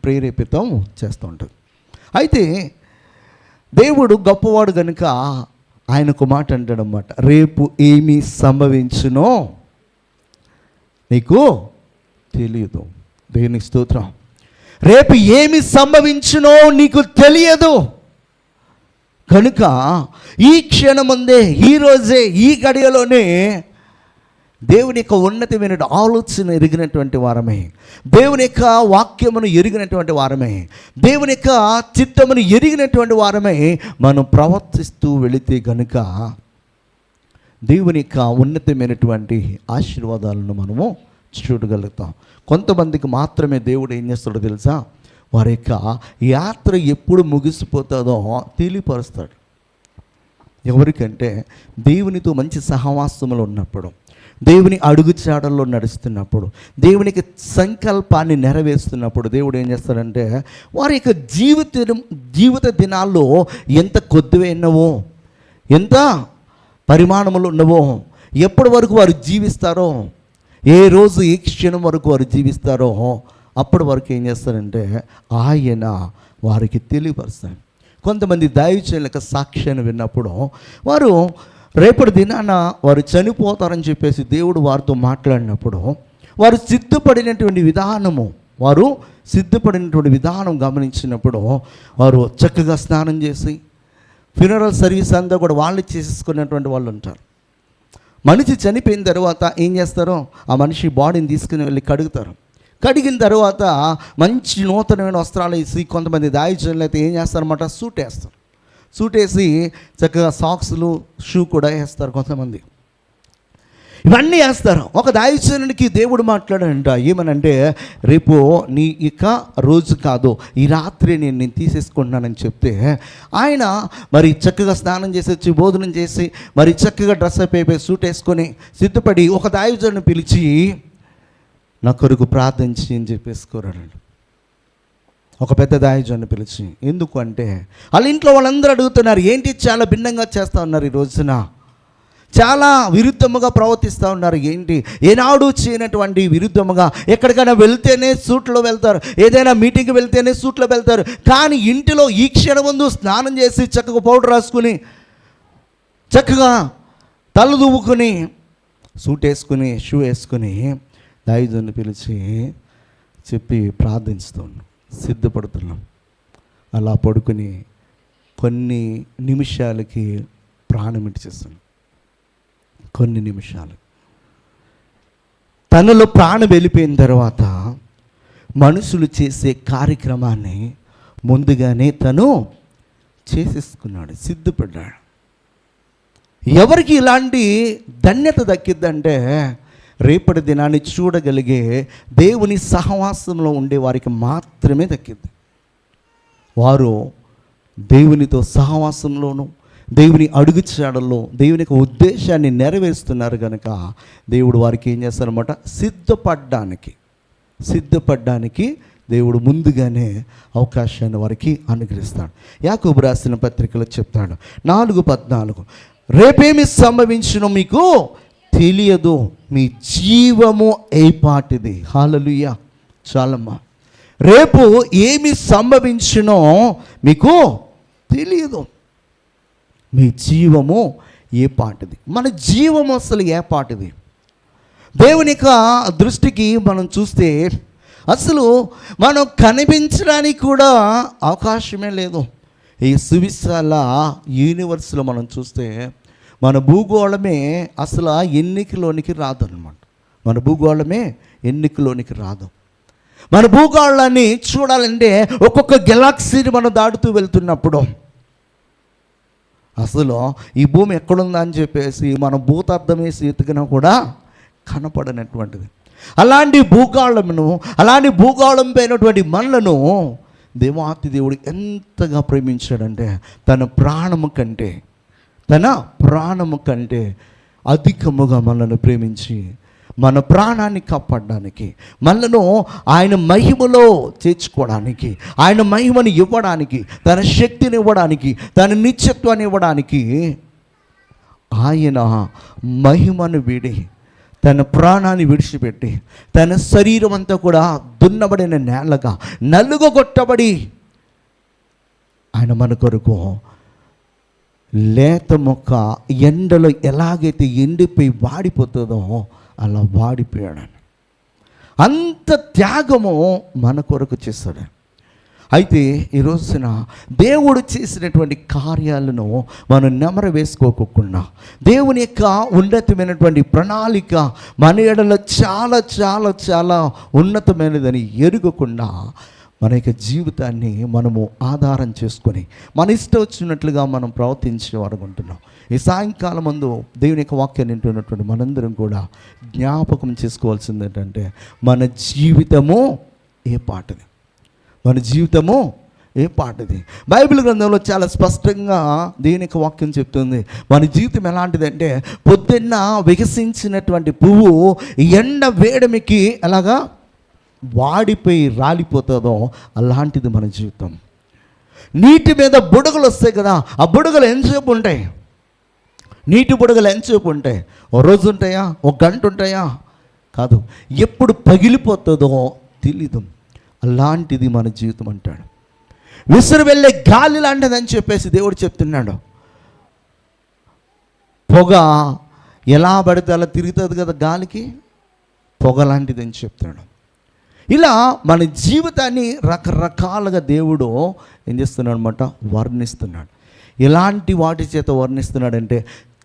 ప్రేరేపితం చేస్తూ ఉంటుంది. అయితే దేవుడు గొప్పవాడు కనుక ఆయనకు మాట అంటాడనమాట, రేపు ఏమి సంభవించునో నీకు తెలియదు. దేవునికి స్తోత్రం. రేపు ఏమి సంభవించునో నీకు తెలియదు కనుక ఈ క్షణముందే, ఈరోజే, ఈ గడియలోనే దేవుని యొక్క ఉన్నతమైన ఆలోచన ఎరిగినటువంటి వారమే, దేవుని యొక్క వాక్యమును ఎరిగినటువంటి వారమే, దేవుని యొక్క చిత్తమును ఎరిగినటువంటి వారమే మనం ప్రవర్తిస్తూ వెళితే కనుక దేవుని యొక్క ఉన్నతమైనటువంటి ఆశీర్వాదాలను మనము చూడగలుగుతాం. కొంతమందికి మాత్రమే దేవుడు ఏం చేస్తాడో తెలుసా, వారి యొక్క యాత్ర ఎప్పుడు ముగిసిపోతుందో తెలియపరుస్తాడు. ఎవరికంటే దేవునితో మంచి సహవాసములు ఉన్నప్పుడు, దేవుని అడుగుచాడల్లో నడుస్తున్నప్పుడు, దేవునికి సంకల్పాన్ని నెరవేరుస్తున్నప్పుడు దేవుడు ఏం చేస్తాడంటే వారి యొక్క జీవిత దినాల్లో ఎంత కొద్దివైనవో, ఎంత పరిమాణములు ఉన్నవో, ఎప్పటి వరకు వారు జీవిస్తారో, ఏ రోజు ఏ క్షణం వరకు వారు జీవిస్తారో అప్పటి వరకు ఏం చేస్తారంటే ఆయన వారికి తెలియపరుస్తాడు. కొంతమంది దైవజనుల యొక్క సాక్ష్యాన్ని విన్నప్పుడు వారు రేపటి దినాన వారు చనిపోతారని చెప్పేసి దేవుడు వారితో మాట్లాడినప్పుడు వారు సిద్ధపడినటువంటి విధానం గమనించినప్పుడు వారు చక్కగా స్నానం చేసి ఫ్యూనరల్ సర్వీస్ అంతా కూడా వాళ్ళు చేసేసుకున్నటువంటి వాళ్ళు ఉంటారు. మనిషి చనిపోయిన తర్వాత ఏం చేస్తారో ఆ మనిషి బాడీని తీసుకుని వెళ్ళి కడుగుతారు. కడిగిన తర్వాత మంచి నూతనమైన వస్త్రాలు వేసి, కొంతమంది దాయిజనులు అయితే ఏం చేస్తారన్నమాట, సూట్ వేసి చక్కగా సాక్స్లు, షూ కూడా వేస్తారు కొంతమంది. ఇవన్నీ వేస్తారు. ఒక దాయిజనునికి దేవుడు మాట్లాడాడంట, ఏమనంటే రేపు నీ ఇక రోజు కాదు, ఈ రాత్రి నేను తీసేసుకుంటున్నానని చెప్తే ఆయన మరి చక్కగా స్నానం చేసి వచ్చి భోజనం చేసి మరి చక్కగా డ్రెస్ అయిపోయి సూట్ వేసుకొని సిద్ధపడి ఒక దాయిజనుని పిలిచి నా కొరకు ప్రార్థించి అని చెప్పేసుకోరాడు. ఒక పెద్ద దాయిజనుని పిలిచి, ఎందుకు అంటే వాళ్ళ ఇంట్లో వాళ్ళందరూ అడుగుతున్నారు, ఏంటి చాలా భిన్నంగా చేస్తూ ఉన్నారు, ఈ రోజున చాలా విరుద్ధముగా ప్రవర్తిస్తూ ఉన్నారు, ఏంటి ఏనాడు చేయనటువంటి విరుద్ధముగా, ఎక్కడికైనా వెళ్తేనే సూట్లో వెళ్తారు, ఏదైనా మీటింగ్కి వెళ్తేనే సూట్లో వెళ్తారు, కానీ ఇంటిలో ఈ క్షణం ముందు స్నానం చేసి చక్కగా పౌడర్ రాసుకుని చక్కగా తల దువ్వుకుని సూట్ వేసుకుని షూ వేసుకుని దాయిజనుని పిలిచి చెప్పి ప్రార్థిస్తున్నాం, సిద్ధపడుతున్నాం. అలా పడుకుని కొన్ని నిమిషాలకి ప్రాణం ఇచ్చేస్తాను. కొన్ని నిమిషాలు తనలో ప్రాణం వెళ్ళిపోయిన తర్వాత మనుషులు చేసే కార్యక్రమాన్ని ముందుగానే తను చేసేసుకున్నాడు, సిద్ధపడ్డాడు. ఎవరికి ఇలాంటి ధన్యత దక్కిద్దంటే రేపటి దినాన్ని చూడగలిగే దేవుని సహవాసంలో ఉండే వారికి మాత్రమే దక్కింది. వారు దేవునితో సహవాసంలోనూ దేవుని అడుగుచాడల్లో దేవుని యొక్క ఉద్దేశాన్ని నెరవేరుస్తున్నారు కనుక దేవుడు వారికి ఏం చేస్తారన్నమాట, సిద్ధపడ్డానికి దేవుడు ముందుగానే అవకాశాన్ని వారికి అనుగ్రహిస్తాడు. యాకోబు రాసిన పత్రికలో చెప్తాడు 4:14, రేపేమి సంభవించునో మీకు తెలియదు, మీ జీవము ఏపాటిది. హల్లెలూయా. చాలమ్మా, రేపు ఏమి సంభవించునో మీకు తెలియదు, మీ జీవము ఏ పాటిది. మన జీవము అసలు ఏ పాటిది? దేవుని యొక్క దృష్టికి మనం చూస్తే అసలు మనం కనిపించడానికి కూడా అవకాశమే లేదు. ఈ సువిశాల యూనివర్స్లో మనం చూస్తే మన భూగోళమే అసలు ఎన్నికలోనికి రాదు అన్నమాట. మన భూగోళాన్ని చూడాలంటే ఒక్కొక్క గెలాక్సీని మనం దాటుతూ వెళ్తున్నప్పుడు అసలు ఈ భూమి ఎక్కడుందా అని చెప్పేసి మనం భూతార్థం వేసి ఎత్తుకినా కూడా కనపడనటువంటిది. అలాంటి భూగోళం పైనటువంటి మనలను దేవాతి దేవుడు ఎంతగా ప్రేమించాడంటే తన ప్రాణము కంటే అధికముగా మనల్ని ప్రేమించి మన ప్రాణాన్ని కాపాడడానికి, మనను ఆయన మహిమలో చేర్చుకోవడానికి, ఆయన మహిమని ఇవ్వడానికి, తన శక్తిని ఇవ్వడానికి, తన నిత్యత్వాన్ని ఇవ్వడానికి ఆయన మహిమను వీడి తన ప్రాణాన్ని విడిచిపెట్టి తన శరీరం అంతా కూడా దున్నబడిన నేలగా నలుగొట్టబడి ఆయన మన కొరకు లేత మొక్క ఎండలో ఎలాగైతే ఎండిపోయి వాడిపోతుందో అలా వాడిపోయాడు. అంత త్యాగము మన కొరకు చేస్తాడు. అయితే ఈ రోజున దేవుడు చేసినటువంటి కార్యాలను మనం నెమరు వేసుకోకుండా దేవుని యొక్క ఉన్నతమైనటువంటి ప్రణాళిక మన ఎడల చాలా చాలా చాలా ఉన్నతమైనదని ఎరుగకుండా మన యొక్క జీవితాన్ని మనము ఆధారం చేసుకొని మన ఇష్టం వచ్చినట్లుగా మనం ప్రవర్తించేవారు ఉంటున్నాం. ఈ సాయంకాలం ముందు దేవుని యొక్క వాక్యాన్ని వింటున్నటువంటి మనందరం కూడా జ్ఞాపకం చేసుకోవాల్సింది ఏంటంటే మన జీవితము ఏ పాటది, మన జీవితము ఏ పాటది. బైబిల్ గ్రంథంలో చాలా స్పష్టంగా దేవుని యొక్క వాక్యం చెప్తుంది. మన జీవితం ఎలాంటిదంటే పొద్దున్న వికసించినటువంటి పువ్వు ఎండ వేడమికి ఎలాగా వాడిపోయి రాలిపోతుందో అలాంటిది మన జీవితం. నీటి మీద బుడగలు వస్తాయి కదా, ఆ బుడగలు ఎంతసేపు ఉంటాయి? నీటి బుడగలు ఎంతసేపు ఉంటాయి? ఓ రోజు ఉంటాయా, ఒక గంట ఉంటాయా? కాదు, ఎప్పుడు పగిలిపోతుందో తెలీదు. అలాంటిది మన జీవితం అంటాడు. విసిరి వెళ్ళే గాలి లాంటిదని చెప్పేసి దేవుడు చెప్తున్నాడు. పొగ ఎలా పడితే అలా తిరుగుతుంది కదా, గాలికి పొగ లాంటిది అని చెప్తున్నాడు. ఇలా మన జీవితాన్ని రకరకాలుగా దేవుడు ఏం చేస్తున్నాడు అనమాట, వర్ణిస్తున్నాడు. ఎలాంటి వాటి చేత వర్ణిస్తున్నాడంటే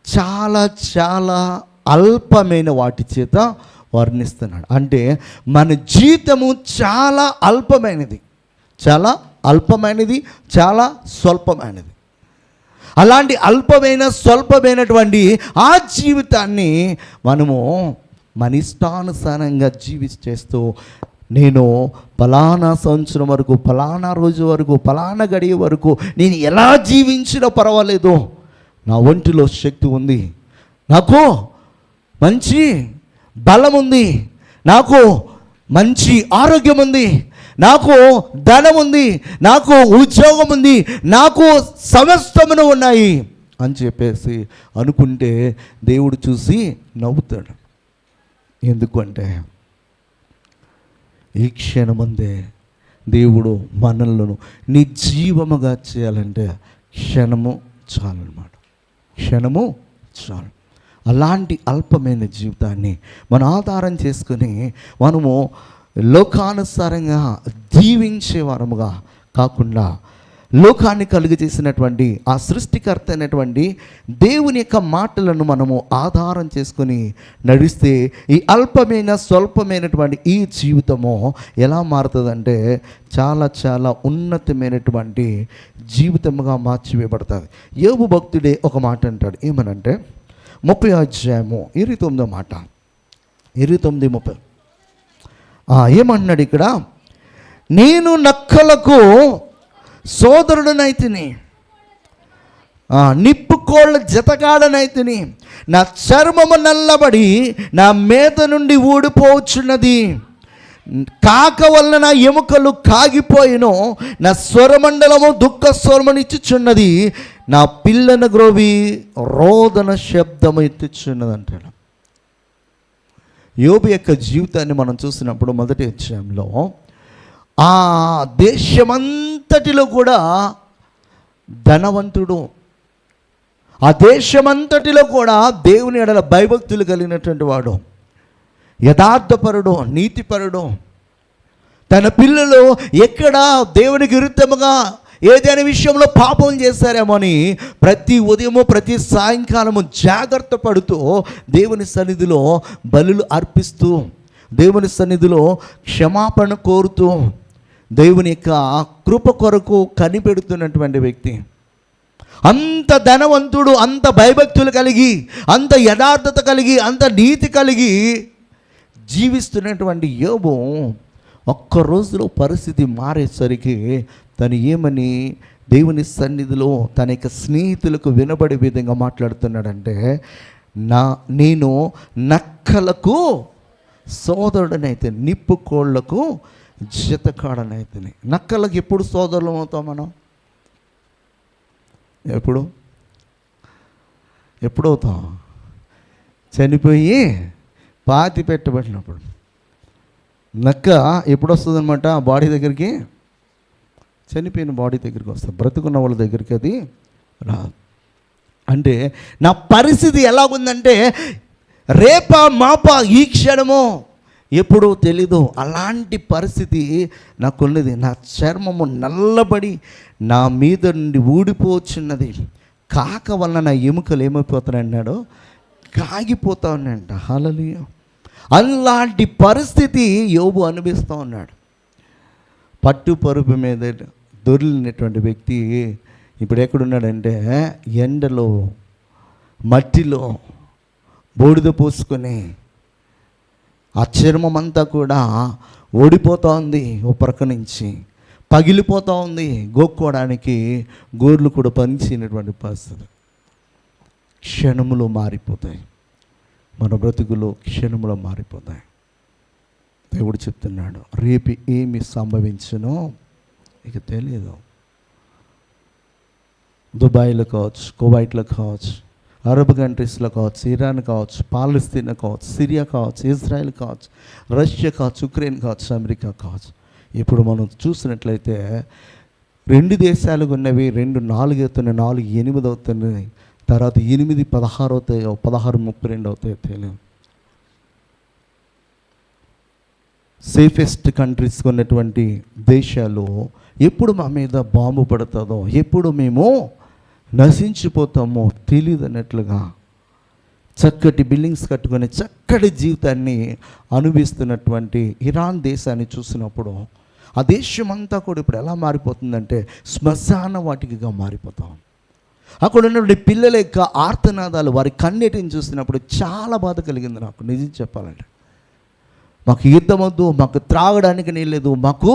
చాలా చాలా అల్పమైన వాటి చేత వర్ణిస్తున్నాడు. అంటే మన జీవితము చాలా అల్పమైనది, చాలా అల్పమైనది, చాలా స్వల్పమైనది. అలాంటి అల్పమైన స్వల్పమైనటువంటి ఆ జీవితాన్ని మనము మన ఇష్టానుసారంగా జీవిస్తూ నేను ఫలానా సంవత్సరం వరకు, ఫలానా రోజు వరకు, ఫలానా గడియ వరకు నేను ఎలా జీవించినా పర్వాలేదు, నా ఒంటిలో శక్తి ఉంది, నాకు మంచి బలం ఉంది, నాకు మంచి ఆరోగ్యం ఉంది, నాకు ధనం ఉంది, నాకు ఉద్యోగం ఉంది, నాకు సమస్తమును ఉన్నాయి అని చెప్పేసి అనుకుంటే దేవుడు చూసి నవ్వుతాడు. ఎందుకంటే ఈ క్షణమందే దేవుడు మనలను నిర్జీవముగా చేయాలంటే క్షణము చాలన్నమాట, క్షణము చాలు. అలాంటి అల్పమైన జీవితాన్ని మనం ఆధారం చేసుకుని మనము లోకానుసారంగా జీవించే వారముగా కాకుండా లోకాన్ని కలుగజేసినటువంటి ఆ సృష్టికర్త అయినటువంటి దేవుని యొక్క మాటలను మనము ఆధారం చేసుకొని నడిస్తే ఈ అల్పమైన స్వల్పమైనటువంటి ఈ జీవితము ఎలా మారుతుందంటే చాలా చాలా ఉన్నతమైనటువంటి జీవితముగా మార్చివేయబడుతుంది. యోబు భక్తుడే ఒక మాట అంటాడు. ఏమనంటే 30వ అధ్యాయము 29వ మాట, 29:30 ఏమన్నాడు ఇక్కడ? నేను నక్కలకు సోదరుడనైతిని, నిప్పుకోళ్ళ జతగాడనైతిని, నా చర్మము నల్లబడి నా మీద నుండి ఊడిపోవచ్చున్నది, కాక వలన నా ఎముకలు కాగిపోయినో, నా స్వరమండలము దుఃఖ స్వరమునిచ్చుచున్నది, నా పిల్లన గ్రోవి రోదన శబ్దము ఎత్తుచున్నది అంటాడు. యోబు యొక్క జీవితాన్ని మనం చూసినప్పుడు మొదటి అధ్యాయంలో ఆ దేశమంతటిలో కూడా ధనవంతుడు, ఆ దేశమంతటిలో కూడా దేవుని ఎడల భయభక్తులు కలిగినటువంటి వాడు, యథార్థపరుడు, నీతిపరుడు. తన పిల్లలు ఎక్కడ దేవునికి విరుద్ధముగా ఏదైనా విషయంలో పాపం చేశారేమో అని ప్రతి ఉదయము ప్రతి సాయంకాలము జాగ్రత్త పడుతూ దేవుని సన్నిధిలో బలులు అర్పిస్తూ, దేవుని సన్నిధిలో క్షమాపణ కోరుతూ, దేవుని యొక్క కృప కొరకు కనిపెడుతున్నటువంటి వ్యక్తి. అంత ధనవంతుడు, అంత భయభక్తులు కలిగి, అంత యథార్థత కలిగి, అంత నీతి కలిగి జీవిస్తున్నటువంటి యోబు ఒక్క రోజులో పరిస్థితి మారేసరికి తను ఏమని దేవుని సన్నిధిలో తన యొక్క స్నేహితులకు వినబడే విధంగా మాట్లాడుతున్నాడంటే, నేను నక్కలకు సోదరుడనైతే, నిప్పు కోళ్లకు జతకాడనైతే. నక్కలకు ఎప్పుడు సోదరులం అవుతాం మనం? ఎప్పుడు అవుతాం? చనిపోయి పాతి పెట్టబడినప్పుడు నక్క ఎప్పుడు వస్తుంది అనమాట ఆ బాడీ దగ్గరికి? చనిపోయిన బాడీ దగ్గరికి వస్తుంది, బ్రతుకున్న వాళ్ళ దగ్గరికి అది రాదు. అంటే నా పరిస్థితి ఎలాగుందంటే రేపా మాపా ఈ క్షణమో ఎప్పుడో తెలీదు, అలాంటి పరిస్థితి నాకున్నది. నా చర్మము నల్లబడి నా మీద నుండి ఊడిపోచున్నది. కాక వల్ల నా ఎముకలు ఏమైపోతానన్నాడు, కాగిపోతా ఉన్నాయంట. హల్లెలూయా. అలాంటి పరిస్థితి యోబు అనుభవిస్తూ ఉన్నాడు. పట్టు పరుపు మీద దొరిలినటువంటి వ్యక్తి ఇప్పుడు ఎక్కడున్నాడంటే ఎండలో మట్టిలో బూడిద పూసుకొని ఆ చర్మం అంతా కూడా ఓడిపోతూ ఉంది, ఓ ప్రక్క నుంచి పగిలిపోతూ ఉంది, గోక్కోవడానికి గోర్లు కూడా పనిచేయనటువంటి పరిస్థితి. క్షణములో మారిపోతాయి మన బ్రతుకులు, క్షణములో మారిపోతాయి. దేవుడు చెప్తున్నాడు రేపు ఏమి సంభవించునో ఇక తెలియదు. దుబాయ్లో కావచ్చు, కువైట్లో కావచ్చు, అరబ్ కంట్రీస్లో కావచ్చు, ఇరాన్ కావచ్చు, పాలస్తీనా కావచ్చు, సిరియా కావచ్చు, ఇజ్రాయెల్ కావచ్చు, రష్యా కావచ్చు, ఉక్రెయిన్ కావచ్చు, అమెరికా కావచ్చు. ఇప్పుడు మనం చూసినట్లయితే 2 దేశాలుగా ఉన్నవి 2 4 అవుతున్నాయి, 4 8 అవుతున్నాయి, తర్వాత 8 16 అవుతాయో, 16 32 అవుతాయో తెలియదు. సేఫెస్ట్ కంట్రీస్గా ఉన్నటువంటి దేశాలు ఎప్పుడు మా మీద బాంబు పడుతుందో, ఎప్పుడు మేము నశించిపోతామో తెలియదు అన్నట్లుగా చక్కటి బిల్డింగ్స్ కట్టుకొని చక్కటి జీవితాన్ని అనుభవిస్తున్నటువంటి ఇరాన్ దేశాన్ని చూసినప్పుడు ఆ దేశం అంతా కూడా ఇప్పుడు ఎలా మారిపోతుందంటే శ్మశాన వాటికగా మారిపోతాం. అక్కడ ఉన్నటువంటి పిల్లల యొక్క ఆర్తనాదాలు, వారి కన్నీటిని చూసినప్పుడు చాలా బాధ కలిగింది నాకు, నిజం చెప్పాలంటే. మాకు యుద్ధం వద్దు, మాకు త్రాగడానికి నీళ్ళు లేదు, మాకు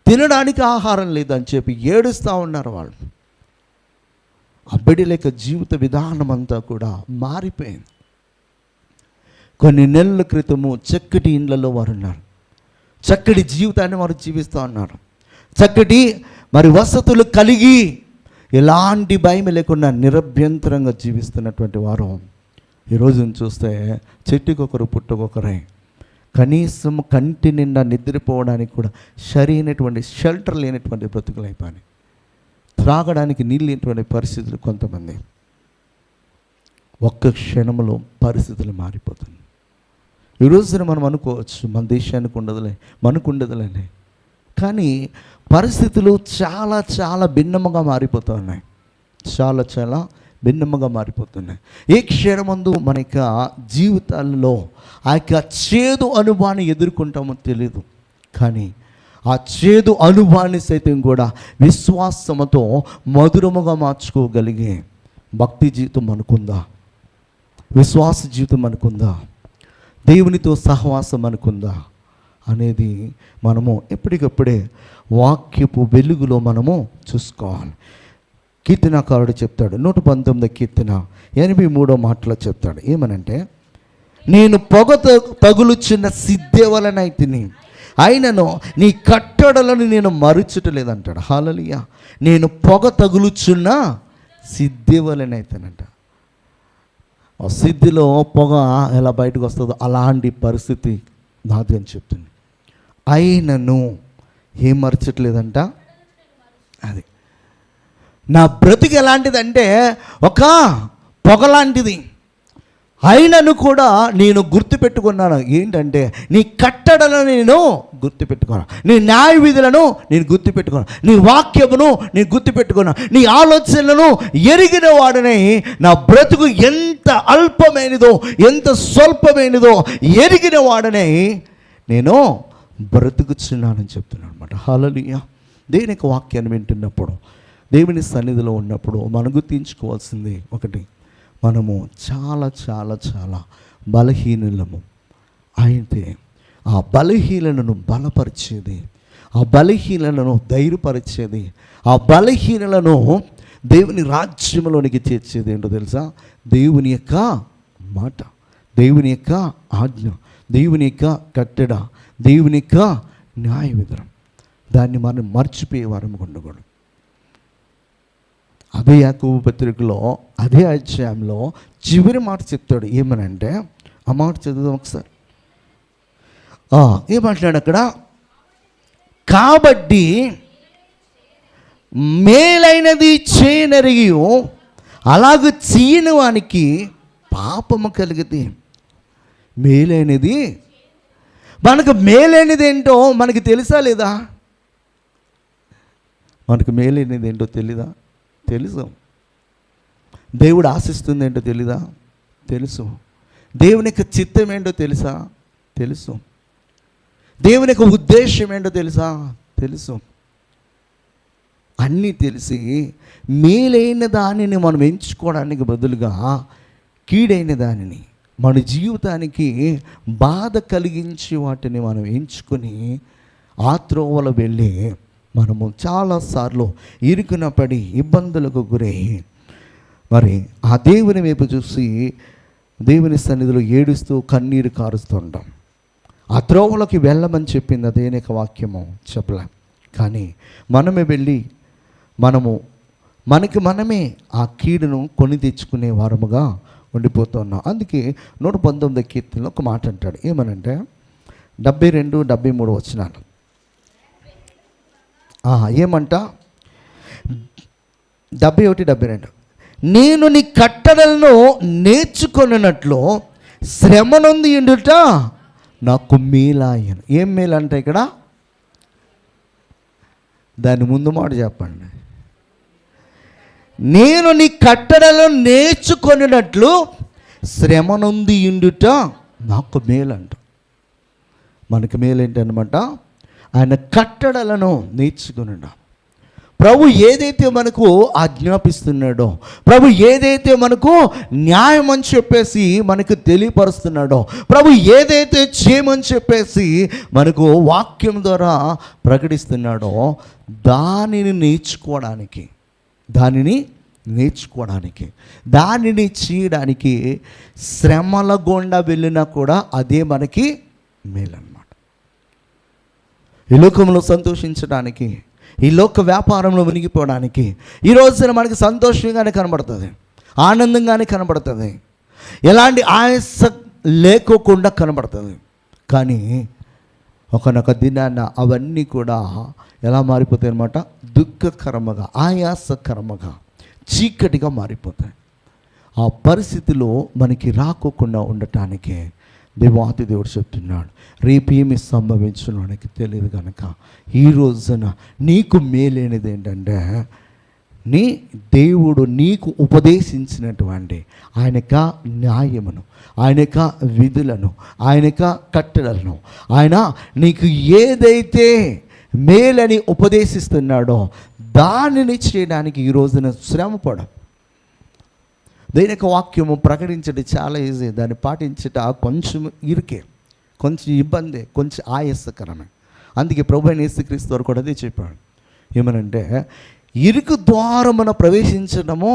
తినడానికి ఆహారం లేదు అని చెప్పి ఏడుస్తూ ఉన్నారు వాళ్ళు. ఆ బిడ్డల యొక్క జీవిత విధానం అంతా కూడా మారిపోయింది. కొన్ని నెలల క్రితము చక్కటి ఇండ్లలో వారు ఉన్నారు, చక్కటి జీవితాన్ని వారు జీవిస్తూ ఉన్నారు, చక్కటి మరి వసతులు కలిగి ఎలాంటి భయం లేకుండా నిరభ్యంతరంగా జీవిస్తున్నటువంటి వారు ఈరోజు చూస్తే చెట్టుకొకరు పుట్టుకొకరే, కనీసం కంటి నిండా నిద్రపోవడానికి కూడా సరైనటువంటి షెల్టర్ లేనటువంటి బ్రతుకులు అయిపోయి, త్రాగడానికి నీళ్ళు లేనటువంటి పరిస్థితులు. కొంతమంది ఒక్క క్షణంలో పరిస్థితులు మారిపోతుంది. ఈ రోజున మనం అనుకోవచ్చు మన దేశానికి ఉండదులే, మనకు ఉండదులే, కానీ పరిస్థితులు చాలా చాలా భిన్నముగా మారిపోతూ ఉన్నాయి, చాలా చాలా భిన్నముగా మారిపోతున్నాయి. ఏ క్షణమందు మన యొక్క జీవితాల్లో ఆ యొక్క చేదు అనుభవాన్ని ఎదుర్కొంటామో తెలియదు, కానీ ఆ చేదు అనుభవాన్ని సైతం కూడా విశ్వాసముతో మధురముగా మార్చుకోగలిగే భక్తి జీవితం అనుకుందా, విశ్వాస జీవితం అనుకుందా, దేవునితో సహవాసం అనుకుందా అనేది మనము ఎప్పటికప్పుడే వాక్యపు వెలుగులో మనము చూసుకోవాలి. కీర్తనకారుడు చెప్తాడు 119 కీర్తన 83వ మాటలో చెప్తాడు ఏమనంటే, నేను పొగ తగులుచున్న సిద్ధేవలనైతిని, అయినను నీ కట్టడలను నేను మరుచుటలేదంటాడు. హల్లెలూయా. నేను పొగ తగులుచున్న సిద్ధేవలనైతేనంట. ఆ సిద్ధిలో పొగ ఎలా బయటకు వస్తుందో అలాంటి పరిస్థితి నాది అని చెప్తుంది. అయినను ఏం మరచట్లేదంట, అది నా బ్రతుకు ఎలాంటిదంటే ఒక పొగ లాంటిది. అయినను కూడా నేను గుర్తుపెట్టుకున్నాను ఏంటంటే నీ కట్టడలను నేను గుర్తుపెట్టుకున్నాను, నీ న్యాయ విధులను నేను గుర్తుపెట్టుకున్నాను, నీ వాక్యమును నేను గుర్తుపెట్టుకున్నాను, నీ ఆలోచనలను ఎరిగిన వాడని. నా బ్రతుకు ఎంత అల్పమైనదో ఎంత స్వల్పమైనదో ఎరిగిన వాడని నేను బ్రతుకుచున్నానని చెప్తున్నాను అనమాట. హల్లెలూయా. దేవుని యొక్క వాక్యాన్ని వింటున్నప్పుడు, దేవుని సన్నిధిలో ఉన్నప్పుడు మనం గుర్తించుకోవాల్సింది ఒకటి, మనము చాలా చాలా చాలా బలహీనులము. అయితే ఆ బలహీనలను బలపరిచేది, ఆ బలహీనలను ధైర్యపరిచేది, ఆ బలహీనలను దేవుని రాజ్యంలోనికి చేర్చేది ఏంటో తెలుసా? దేవుని యొక్క మాట, దేవుని యొక్క ఆజ్ఞ, దేవుని యొక్క కట్టడ, దేవుని యొక్క న్యాయ విధానం. దాన్ని మనం మర్చిపోయే వారం ఉండకూడదు. అదే యాకోబు పత్రికలో అదే అధ్యాయంలో చివరి మాట చెప్తాడు ఏమనంటే, ఆ మాట చదువుదాం ఒకసారి. ఏమంటున్నాడు అక్కడ? కాబట్టి మేలైనది చేయనరిగి అలాగ చేయని వానికి పాపము కలిగితే. మేలైనది, మనకు మేలైనది ఏంటో మనకి తెలుసా లేదా? మనకు మేలైనది ఏంటో తెలీదా? తెలుసు. దేవుడు ఆశిస్తుంది ఏంటో తెలీదా? తెలుసు. దేవుని యొక్క చిత్తం ఏంటో తెలుసా? తెలుసు. దేవుని యొక్క ఉద్దేశం ఏంటో తెలుసా? తెలుసు. అన్నీ తెలిసి మేలైన దానిని మనం ఎంచుకోవడానికి బదులుగా కీడైన దానిని, మన జీవితానికి బాధ కలిగించి వాటిని మనం ఎంచుకొని ఆ త్రోవలో వెళ్ళి మనము చాలాసార్లు ఇరుకున పడి ఇబ్బందులకు గురై మరి ఆ దేవుని వైపు చూసి దేవుని సన్నిధిలో ఏడుస్తూ కన్నీరు కారుస్తుంటాం. ఆ త్రోవలోకి వెళ్ళమని చెప్పింది అదేనేక వాక్యము చెప్పలే. కానీ మనమే వెళ్ళి మనమే ఆ కీడును కొని తెచ్చుకునే వారముగా ఉండిపోతున్నాం. అందుకే 119 కీర్తనలో ఒక మాట అంటాడు. ఏమనంటే 72, 73 వచనాలు. ఏమంట? 71, 72. నేను నీ కట్టడలను నేర్చుకొనున్నట్లు శ్రమ నొంది ఉండుట నాకు మేలాయను. ఏం మేలంటే ఇక్కడ? దాని ముందు మాట చెప్పండి. నేను నీ కట్టడలను నేర్చుకొనినట్లు శ్రమ నొంది ఉండుట నాకు మేలంట. మనకు మేలేంటనమాట? ఆయన కట్టడలను నేర్చుకున్నాడు. ప్రభు ఏదైతే మనకు ఆజ్ఞాపిస్తున్నాడో, ప్రభు ఏదైతే మనకు న్యాయం అని చెప్పేసి మనకు తెలియపరుస్తున్నాడో, ప్రభు ఏదైతే చేయమని చెప్పేసి మనకు వాక్యం ద్వారా ప్రకటిస్తున్నాడో దానిని నేర్చుకోవడానికి, దానిని చేయడానికి శ్రమల గుండా వెళ్ళినా కూడా అదే మనకి మేలన్నమాట. ఈ లోకంలో సంతోషించడానికి, ఈ లోక వ్యాపారంలో మునిగిపోవడానికి ఈ రోజున మనకి సంతోషంగానే కనబడుతుంది, ఆనందంగానే కనబడుతుంది, ఎలాంటి ఆయాస లేకోకుండా కనబడుతుంది. కానీ ఒకనొక దినాన అవన్నీ కూడా ఎలా మారిపోతాయి అన్నమాట? దుఃఖకరముగా, ఆయాసకరముగా, చీకటిగా మారిపోతాయి. ఆ పరిస్థితిలో మనకి రాకోకుండా ఉండటానికే దేవాతి దేవుడు చెప్తున్నాడు, రేపేమి సంభవించునో మనకి తెలియదు కనుక ఈ రోజున నీకు మేలైనది ఏంటంటే నీ దేవుడు నీకు ఉపదేశించినటువంటి ఆయన యొక్క న్యాయమును, ఆయన యొక్క విధులను, ఆయన యొక్క కట్టడలను, ఆయన నీకు ఏదైతే మేలని ఉపదేశిస్తున్నాడో దానిని చేయడానికి ఈ రోజున శ్రమపడ. దేని యొక్క వాక్యము ప్రకటించడం చాలా ఈజీ, దాన్ని పాటించట కొంచెం ఇరుకే, కొంచెం ఇబ్బంది, కొంచెం ఆయాసకరమే. అందుకే ప్రభువైన యేసుక్రీస్తు వారు కూడా అదే చెప్పాడు. ఏమనంటే ఇరుకు ద్వారమున ప్రవేశించడము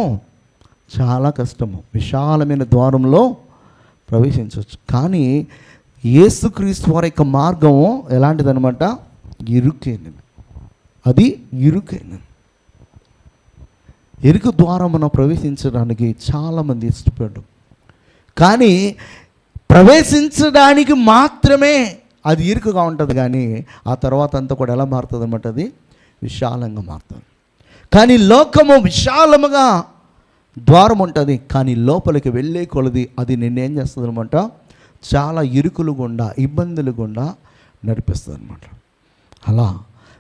చాలా కష్టము, విశాలమైన ద్వారంలో ప్రవేశించవచ్చు. కానీ యేసుక్రీస్తు వారి యొక్క మార్గము ఎలాంటిదనమాట? ఇరుకైనది. అది ఇరుకైనది. ఇరుకు ద్వారమున ప్రవేశించడానికి చాలామంది ఇష్టపడ్డారు. కానీ ప్రవేశించడానికి మాత్రమే అది ఇరుకుగా ఉంటుంది, కానీ ఆ తర్వాత అంతా కూడా ఎలా మారుతుంది అన్నమాట? అది విశాలంగా మారుతుంది. కానీ లోకము విశాలముగా ద్వారం ఉంటుంది, కానీ లోపలికి వెళ్ళే కొలది అది నిన్నేం చేస్తుంది అనమాట? చాలా ఇరుకులు గుండా, ఇబ్బందులు గుండా నడిపిస్తుంది అనమాట. అలా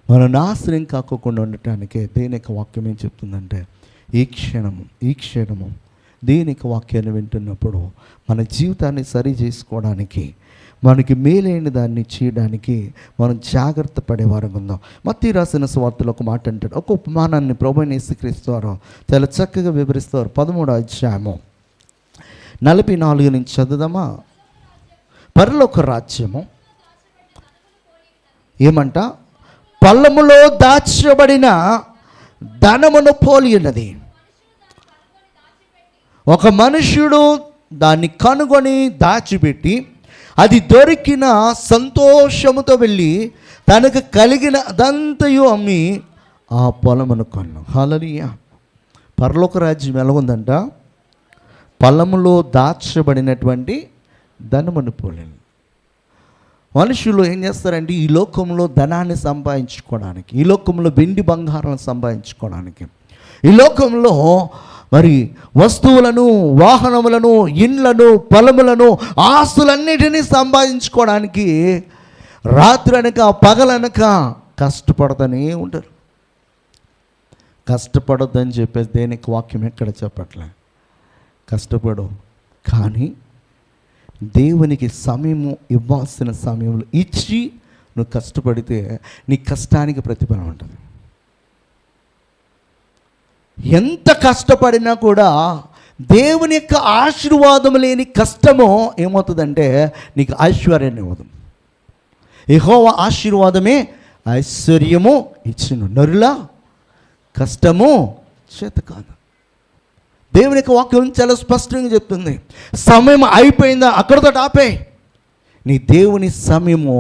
మన నాశనం కాకుండా ఉండటానికే దేని యొక్క వాక్యం ఏం చెప్తుందంటే ఈ క్షణము దేని యొక్క వాక్యాన్ని వింటున్నప్పుడు మన జీవితాన్ని సరి చేసుకోవడానికి, మనకి మేలైన దాన్ని చేయడానికి మనం జాగ్రత్త పడేవారం ఉందాం. మత్తయి రాసిన సువార్తలో ఒక మాట అంటాడు, ఒక ఉపమానాన్ని ప్రభువైన యేసుక్రీస్తు వారు చాలా చక్కగా వివరిస్తారు. 13వ అధ్యాయము 44 నుంచి చదువుదామా? పరలోక రాజ్యము ఏమంట? పల్లములో దాచబడిన ధనమును పోలి ఉన్నది. ఒక మనుష్యుడు దాన్ని కనుగొని దాచిపెట్టి అది దొరికిన సంతోషముతో వెళ్ళి తనకు కలిగిన అదంతయు అమ్మి ఆ పొలమును కొను. హల్లెలూయా. పరలోక రాజ్యం ఎలా ఉందంట? పొలములో దాచబడినటువంటి ధనమును పోలి. మనుషులు ఏం చేస్తారంటే ఈ లోకంలో ధనాన్ని సంపాదించుకోవడానికి, ఈ లోకంలో వెండి బంగారాలను సంపాదించుకోవడానికి, ఈ లోకంలో మరి వస్తువులను, వాహనములను, ఇండ్లను, పొలములను, ఆస్తులన్నిటినీ సంపాదించుకోవడానికి రాత్రి అనక పగలనక కష్టపడతానే ఉంటారు. కష్టపడొద్దని చెప్పేసి దేనికి వాక్యం ఎక్కడ చెప్పట్లే. కష్టపడు, కానీ దేవునికి సమయము ఇవ్వాల్సిన సమయంలో ఇచ్చి నువ్వు కష్టపడితే నీ కష్టానికి ప్రతిఫలం ఉంటుంది. ఎంత కష్టపడినా కూడా దేవుని యొక్క ఆశీర్వాదం లేని కష్టము ఏమవుతుందంటే నీకు ఐశ్వర్యాన్ని ఇవ్వదు. యెహోవా ఆశీర్వాదమే ఐశ్వర్యము ఇచ్చును, నరుల కష్టము చేత కాదు. దేవుని యొక్క వాక్యం చాలా స్పష్టంగా చెప్తుంది. సమయం అయిపోయిందా అక్కడితో ఆపే. నీ దేవుని సమయము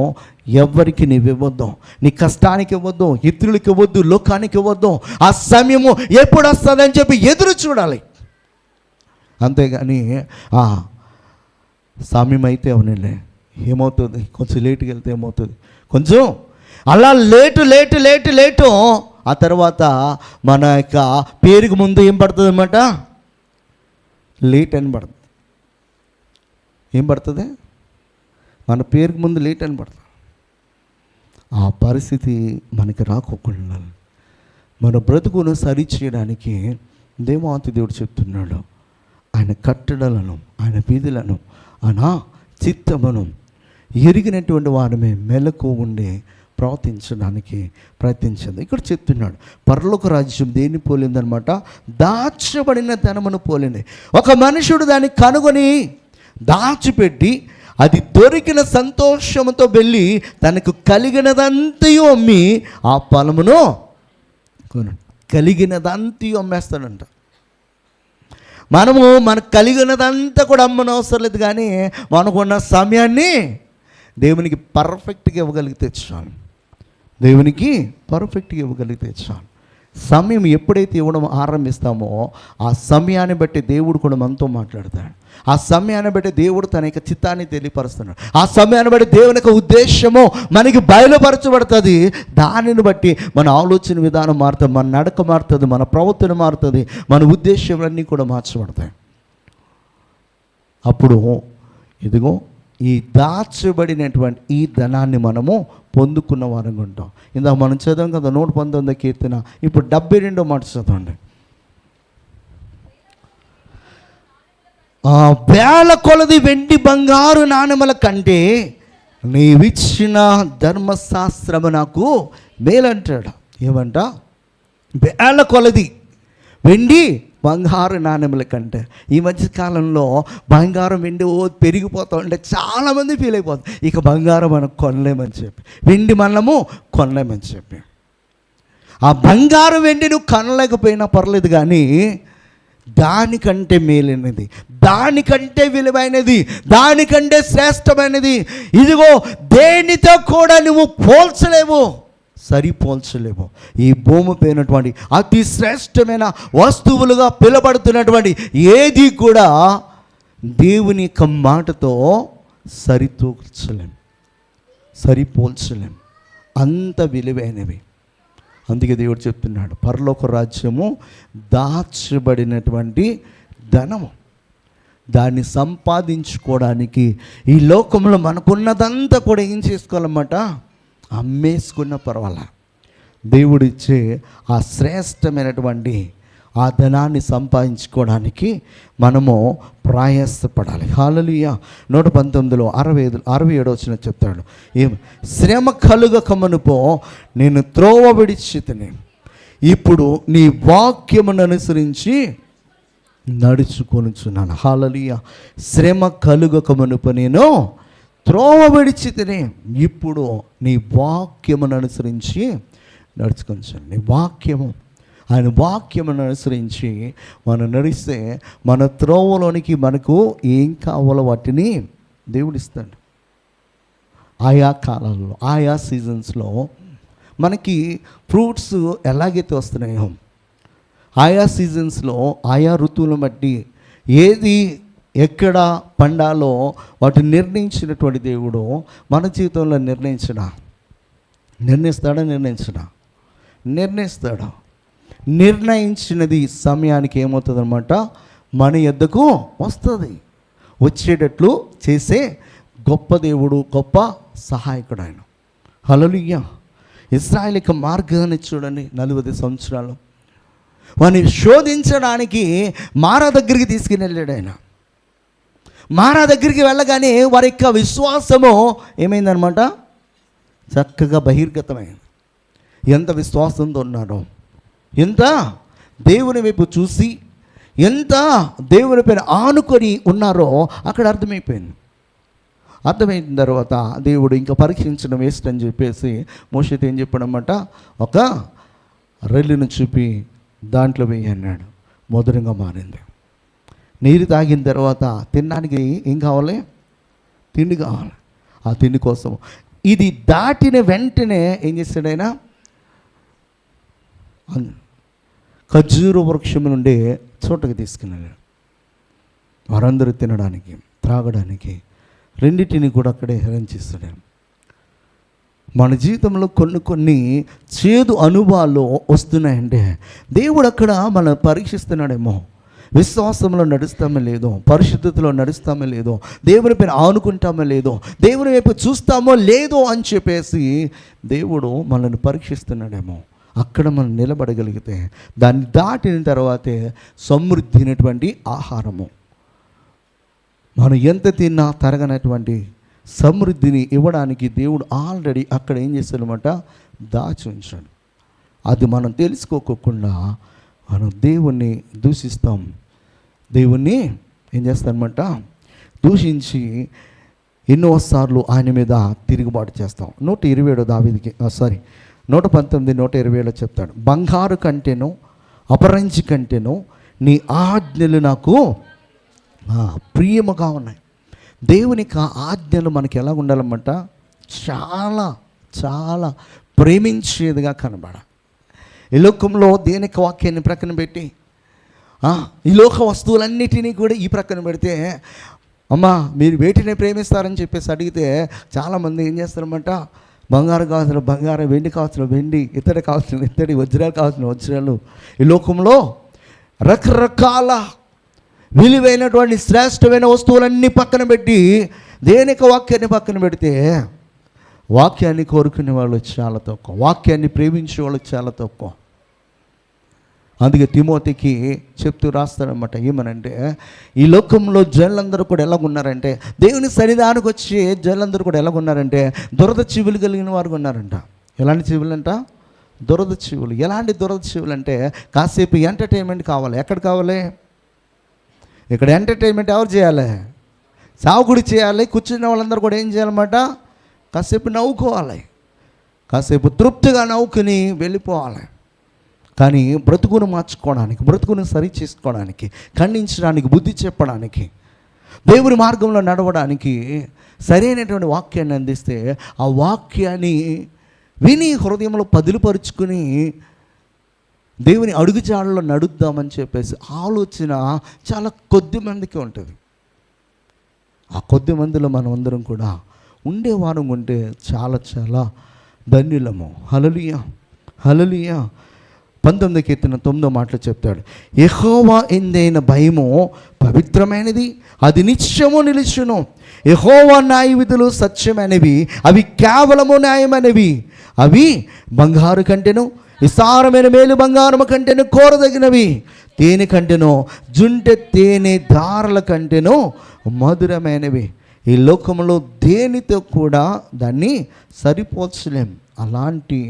ఎవరికి నీవు ఇవ్వద్దు, నీ కష్టానికి ఇవ్వద్దు, ఇతరులకి ఇవ్వద్దు, లోకానికి ఇవ్వద్దు. ఆ సమయము ఎప్పుడు వస్తుందని చెప్పి ఎదురు చూడాలి. అంతేగాని సమయం అయితే అవునులే, ఏమవుతుంది, కొంచెం లేటుకి వెళ్తే ఏమవుతుంది, కొంచెం అలా లేటు ఆ తర్వాత మన యొక్క పేరుకు ముందు ఏం పడుతుంది అన్నమాట, లేట్ అని పడుతుంది. ఏం పడుతుంది, మన పేరుకు ముందు లేట్ అని పడుతుంది. ఆ పరిస్థితి మనకి రాకోకుండా మన బ్రతుకును సరిచేయడానికి దేవాతి దేవుడు చెప్తున్నాడు. ఆయన కట్టడలను, ఆయన వీధులను, ఆయన చిత్తమును ఎరిగినటువంటి వారమే మెలకు ఉండి ప్రవర్తించడానికి ప్రయత్నించింది. ఇక్కడ చెప్తున్నాడు, పరలోక రాజ్యం దేన్ని పోలిందనమాట, దాచబడిన ధనమును పోలింది. ఒక మనుషుడు దాన్ని కనుగొని దాచిపెట్టి అది దొరికిన సంతోషంతో వెళ్ళి తనకు కలిగినదంతయు అమ్మి ఆ పొలమును కలిగినదంతయు అమ్మేస్తాడంట. మనకు కలిగినదంతా కూడా అమ్మనవసరం లేదు, కానీ మనకున్న సమయాన్ని దేవునికి పర్ఫెక్ట్గా ఇవ్వగలిగితే చాలు. దేవునికి పర్ఫెక్ట్గా ఇవ్వగలిగితే చాలు. సమయం ఎప్పుడైతే ఇవ్వడం ఆరంభిస్తామో ఆ సమయాన్ని బట్టి దేవుడు కూడా మనతో మాట్లాడతాడు. ఆ సమయాన్ని బట్టి దేవుడు తన యొక్క చిత్తాన్ని తెలియపరుస్తున్నాడు. ఆ సమయాన్ని బట్టి దేవుని యొక్క ఉద్దేశము మనకి బయలుపరచబడుతుంది. దానిని బట్టి మన ఆలోచన విధానం మారుతుంది, మన నడక మారుతుంది, మన ప్రవర్తన మారుతుంది, మన ఉద్దేశాలన్నీ కూడా మార్చబడతాయి. అప్పుడు ఇదిగో ఈ దాచబడినటువంటి ఈ ధనాన్ని మనము పొందుకున్న వారంగా ఉంటాం. ఇందాక మనం చదవం కదా 119 కీర్తన, ఇప్పుడు 72 మాట చదవండి. వేల కొలది వెండి బంగారు నాణెముల కంటే నీవిచ్చిన ధర్మశాస్త్రము నాకు మేలంటాడు. ఏమంట, వేల కొలది వెండి బంగారు నాణెముల కంటే. ఈ మధ్య కాలంలో బంగారం వెండి పెరిగిపోతూ ఉంటే చాలామంది ఫీల్ అయిపోతుంది, ఇక బంగారం మనం కొనలేమని చెప్పి, వెండి మనము కొనలేమని చెప్పి. ఆ బంగారం వెండి నువ్వు కొనలేకపోయినా పర్లేదు, కానీ దానికంటే మేలైనది, దానికంటే విలువైనది, దానికంటే శ్రేష్టమైనది ఇదిగో దేనితో కూడా నువ్వు పోల్చలేవు, సరిపోల్చలేము. ఈ భూమి పైనటువంటి అతి శ్రేష్టమైన వస్తువులుగా పిలబడుతున్నటువంటి ఏది కూడా దేవుని యొక్క మాటతో సరితూర్చలేం, సరిపోల్చలేం, అంత విలువైనవి. అందుకే దేవుడు చెప్తున్నాడు, పరలోక రాజ్యము దాచబడినటువంటి ధనము. దాన్ని సంపాదించుకోవడానికి ఈ లోకంలో మనకున్నదంతా కూడా ఏం చేసుకోవాలన్నమాట, అమ్మేసుకున్న పర్వాలా, దేవుడిచ్చే ఆ శ్రేష్టమైనటువంటి ఆ ధనాన్ని సంపాదించుకోవడానికి మనము ప్రయాసపడాలి. హల్లెలూయా. 119లో 67 వచ్చిన చెప్తాడు, ఏం శ్రమ కలుగక మునుపు నేను త్రోవ విడిచితిని, ఇప్పుడు నీ వాక్యమును అనుసరించి నడుచుకొనుచున్నాను. హల్లెలూయా. శ్రమ కలుగక మునుపు నేను త్రోవ విడిచితిని, ఇప్పుడు నీ వాక్యమును అనుసరించి నడుచుకొనుచున్నాను. నీ వాక్యము, ఆయన వాక్యమును అనుసరించి మనం నడిస్తే మన త్రోవలోనికి మనకు ఏం కావాలో వాటిని దేవుడిస్తాడు. ఆయా కాలాల్లో, ఆయా సీజన్స్లో మనకి ఫ్రూట్స్ ఎలాగైతే వస్తున్నాయో, ఆయా సీజన్స్లో ఆయా ఋతువులను బట్టి ఏది ఎక్కడ పండాలో వాటిని నిర్ణయించినటువంటి దేవుడు మన జీవితంలో నిర్ణయిస్తాడు. నిర్ణయించినది సమయానికి ఏమవుతుందన్నమాట, మన యొద్దకు వస్తుంది. వచ్చేటట్లు చేసే గొప్ప దేవుడు, గొప్ప సహాయకుడు ఆయన. హల్లెలూయా. ఇశ్రాయేలు యొక్క మార్గాన్ని చూడండి, 40 సంవత్సరాలు వారిని శోధించడానికి మారా దగ్గరికి తీసుకుని వెళ్ళాడు ఆయన. మారా దగ్గరికి వెళ్ళగానే వారి యొక్క విశ్వాసము ఏమైందనమాట, చక్కగా బహిర్గతమైంది. ఎంత విశ్వాసంతో ఉన్నారో, ఎంత దేవుని వైపు చూసి, ఎంత దేవుని పైన ఆనుకొని ఉన్నారో అక్కడ అర్థమైపోయింది. అర్థమైన తర్వాత దేవుడు ఇంకా పరీక్షించడం వేస్ట్ అని చెప్పేసి మోషేతో ఏం చెప్పాడన్నమాట, ఒక రెల్లును చూపి దాంట్లో వెయ్యి అన్నాడు. మధురంగా మారింది. నీరు తాగిన తర్వాత తినడానికి ఏం కావాలి, తిండి కావాలి. ఆ తిండి కోసం ఇది దాటిన వెంటనే ఏం చేశాడు ఆయన, ఖర్జూర వృక్షం నుండి చోటకి తీసుకున్నాడు. వారందరూ తినడానికి, త్రాగడానికి, రెండింటిని కూడా అక్కడే హరించేస్తాడు. మన జీవితంలో కొన్ని చేదు అనుభవాలు వస్తున్నాయంటే దేవుడు అక్కడ మనం పరీక్షిస్తున్నాడేమో. విశ్వాసంలో నడుస్తామో లేదో, పరిశుద్ధతలో నడుస్తామో లేదో, దేవుని పైన ఆనుకుంటామో లేదో, దేవుని వైపు చూస్తామో లేదో అని చెప్పేసి దేవుడు మనల్ని పరీక్షిస్తున్నాడేమో. అక్కడ మనం నిలబడగలిగితే దాన్ని దాటిన తర్వాతే సమృద్ధి అయినటువంటి ఆహారము, మనం ఎంత తిన్నా తరగనటువంటి సమృద్ధిని ఇవ్వడానికి దేవుడు ఆల్రెడీ అక్కడ ఏం చేస్తాడనమాట, దాచి ఉంచాడు. అది మనం తెలుసుకోకుండా మనం దేవుణ్ణి దూషిస్తాం. దేవుణ్ణి ఏం చేస్తామన్నమాట, దూషించి ఎన్నోసార్లు ఆయన మీద తిరుగుబాటు చేస్తాం. 127 దావీదుకి 119 120 చెప్తాడు, బంగారు కంటేనో అపరంజి కంటేనో నీ ఆజ్ఞలు నాకు ప్రియముగా ఉన్నాయి. దేవునికి ఆజ్ఞలు మనకి ఎలా ఉండాలన్నమాట, చాలా చాలా ప్రేమించేదిగా కనబడ. ఈ లోకంలో దేనికి వాక్యాన్ని ప్రక్కన పెట్టి ఈ లోక వస్తువులన్నిటినీ కూడా ఈ ప్రక్కన పెడితే, అమ్మా మీరు వేటిని ప్రేమిస్తారని చెప్పేసి అడిగితే చాలామంది ఏం చేస్తారన్నమాట, బంగారు కావాల్సిన బంగారం, వెండి కావాల్సిన వెండి, ఇత్తడి కావాల్సిన ఇత్తడి, వజ్రాలు కావాల్సిన వజ్రాలు, ఈ లోకంలో రకరకాల విలువైనటువంటి శ్రేష్టమైన వస్తువులన్నీ పక్కన పెట్టి దేనిక వాక్యాన్ని పక్కన పెడితే వాక్యాన్ని కోరుకునే వాళ్ళు చాలా తక్కువ, వాక్యాన్ని ప్రేమించే వాళ్ళు చాలా తక్కువ. అందుకే తిమోతికి చెప్తూ రాస్తారనమాట, ఏమనంటే ఈ లోకంలో జనులందరూ కూడా ఎలాగున్నారంటే, దేవుని సన్నిధానికి వచ్చి జనులందరూ కూడా ఎలాగున్నారంటే దురద చెవులు కలిగిన వారు ఉన్నారంట. ఎలాంటి చెవులంట, దురద చెవులు. ఎలాంటి దురద చెవులు అంటే కాసేపు ఎంటర్టైన్మెంట్ కావాలి. ఎక్కడ కావాలి, ఇక్కడ ఎంటర్టైన్మెంట్ ఎవరు చేయాలి, సాగుడి చేయాలి. కూర్చున్న వాళ్ళందరూ కూడా ఏం చేయాలన్నమాట, కాసేపు నవ్వుకోవాలి, కాసేపు తృప్తిగా నవ్వుకుని వెళ్ళిపోవాలి. కానీ బ్రతుకును మార్చుకోవడానికి, బ్రతుకును సరి చేసుకోవడానికి, ఖండించడానికి, బుద్ధి చెప్పడానికి, దేవుని మార్గంలో నడవడానికి సరైనటువంటి వాక్యాన్ని అందిస్తే ఆ వాక్యాన్ని విని హృదయంలో పదిలిపరుచుకుని దేవుని అడుగుజాడలో నడుద్దామని చెప్పేసి ఆలోచన చాలా కొద్ది మందికి ఉంటుంది. ఆ కొద్ది మందిలో మనం అందరం కూడా ఉండేవారం ఉంటే చాలా చాలా ధన్యులము. హల్లెలూయా, హల్లెలూయా. 19 కీర్తన 9 మాటలు చెప్తాడు, యెహోవా ఎందైన భయము పవిత్రమైనది, అది నిత్యము నిలుచును. యెహోవా న్యాయ విధులు సత్యమైనవి, అవి కేవలము న్యాయమైనవి. అవి బంగారు కంటెను, విస్తారమైన మేలు బంగారము కంటేను కోరదగినవి, తేనె కంటేనో జుంటె తేనె ధారల కంటేనో మధురమైనవి. ఈ లోకంలో దేనితో కూడా దాన్ని సరిపోల్చలేం. అలాంటి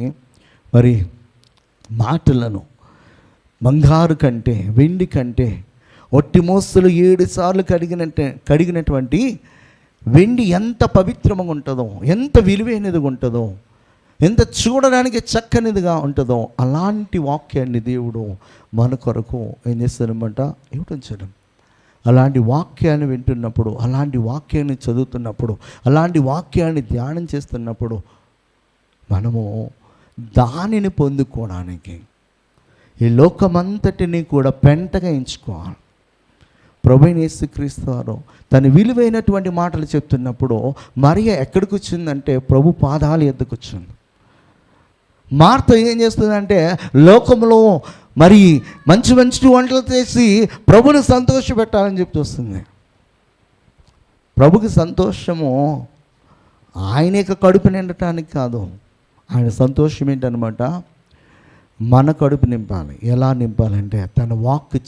మరి మాటలను బంగారు కంటే, వెండి కంటే, ఒట్టి మోస్తులు 7 సార్లు కడిగినటువంటి వెండి ఎంత పవిత్రంగా ఉంటుందో, ఎంత విలువైనదిగా ఉంటుందో, ఎంత చూడడానికి చక్కనిదిగా ఉంటుందో, అలాంటి వాక్యాన్ని దేవుడు మన కొరకు ఏం చేస్తారన్నమాట, ఇవ్వటం చేయడం. అలాంటి వాక్యాన్ని వింటున్నప్పుడు, అలాంటి వాక్యాన్ని చదువుతున్నప్పుడు, అలాంటి వాక్యాన్ని ధ్యానం చేస్తున్నప్పుడు మనము దానిని పొందుకోవడానికి ఈ లోకమంతటిని కూడా పెంటగా ఎంచుకోవాలి. ప్రభువైన యేసుక్రీస్తు వారు తన విలువైనటువంటి మాటలు చెప్తున్నప్పుడు మరియ ఎక్కడికి వచ్చిందంటే ప్రభు పాదాల ఎద్దుకు వచ్చింది. మార్త ఏం చేస్తుందంటే లోకంలో మరి మంచి మంచి వంటలు చేసి ప్రభుని సంతోషపెట్టాలని చెప్పి వస్తుంది. ప్రభుకి సంతోషము ఆయన యొక్క కడుపు నిండటానికి కాదు, ఆయన సంతోషం ఏంటనమాట, మన కడుపు నింపాలి. ఎలా నింపాలంటే తన వాక్కు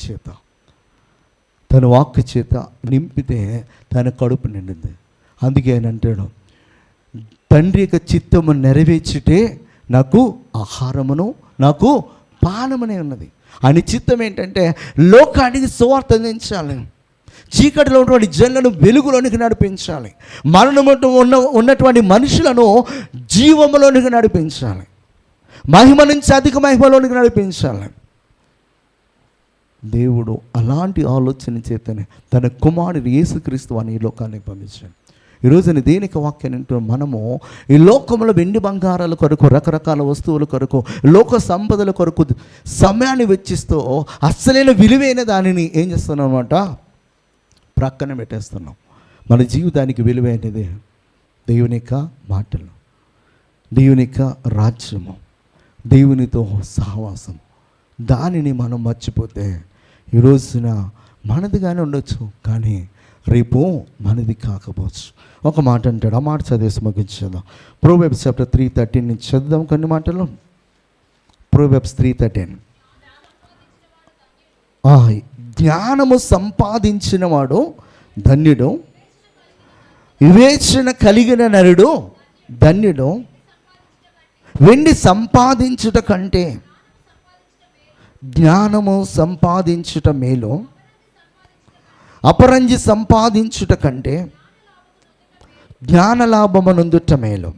చేత నింపితే తన కడుపు నిండింది. అందుకే ఆయన అంటాడు, తండ్రి యొక్క చిత్తము నెరవేర్చితే నాకు ఆహారమును నాకు పానమనే ఉన్నది. ఆయన చిత్తం ఏంటంటే లోకానికి సువార్త అందించాలి, చీకటిలో ఉన్నటువంటి జనులను వెలుగులోనికి నడిపించాలి, మరణము ఉన్నటువంటి మనుషులను జీవములోనికి నడిపించాలి, మహిమ నుంచి అధిక మహిమలోనికి నడిపించాలి. దేవుడు అలాంటి ఆలోచన చేతనే తన కుమారుడు యేసుక్రీస్తు అని ఈ లోకానికి పంపించాడు. ఈరోజున దేనికి వాక్యాన్ని మనము ఈ లోకంలో వెండి బంగారాల కొరకు, రకరకాల వస్తువుల కొరకు, లోక సంపదల కొరకు సమయాన్ని వెచ్చిస్తూ అస్సలైన విలువైన దానిని ఏం చేస్తున్నాం అన్నమాట, ప్రక్కన పెట్టేస్తున్నాం. మన జీవితానికి విలువైనది దేవుని యొక్క మాటలు, దేవుని యొక్క రాజ్యము, దేవునితో సహవాసం. దానిని మనం మర్చిపోతే ఈ రోజున మనదిగానే ఉండొచ్చు, కానీ రేపు మనది కాకపోవచ్చు. ఒక మాట అంటాడు, ఆ మాట చదివేసి ముగించేద్దాం. ప్రోవెబ్స్ చాప్టర్ 3:13 నుంచి చదువుదాం కొన్ని మాటలు. ప్రోవెబ్స్ 3:13. జ్ఞానము సంపాదించిన వాడు ధన్యుడు, వివేచన కలిగిన నరుడు ధన్యుడు. వెండి సంపాదించుట కంటే జ్ఞానము సంపాదించుట మేలు, అపరంజి సంపాదించుట కంటే జ్ఞానలాభమునందుట మేలు.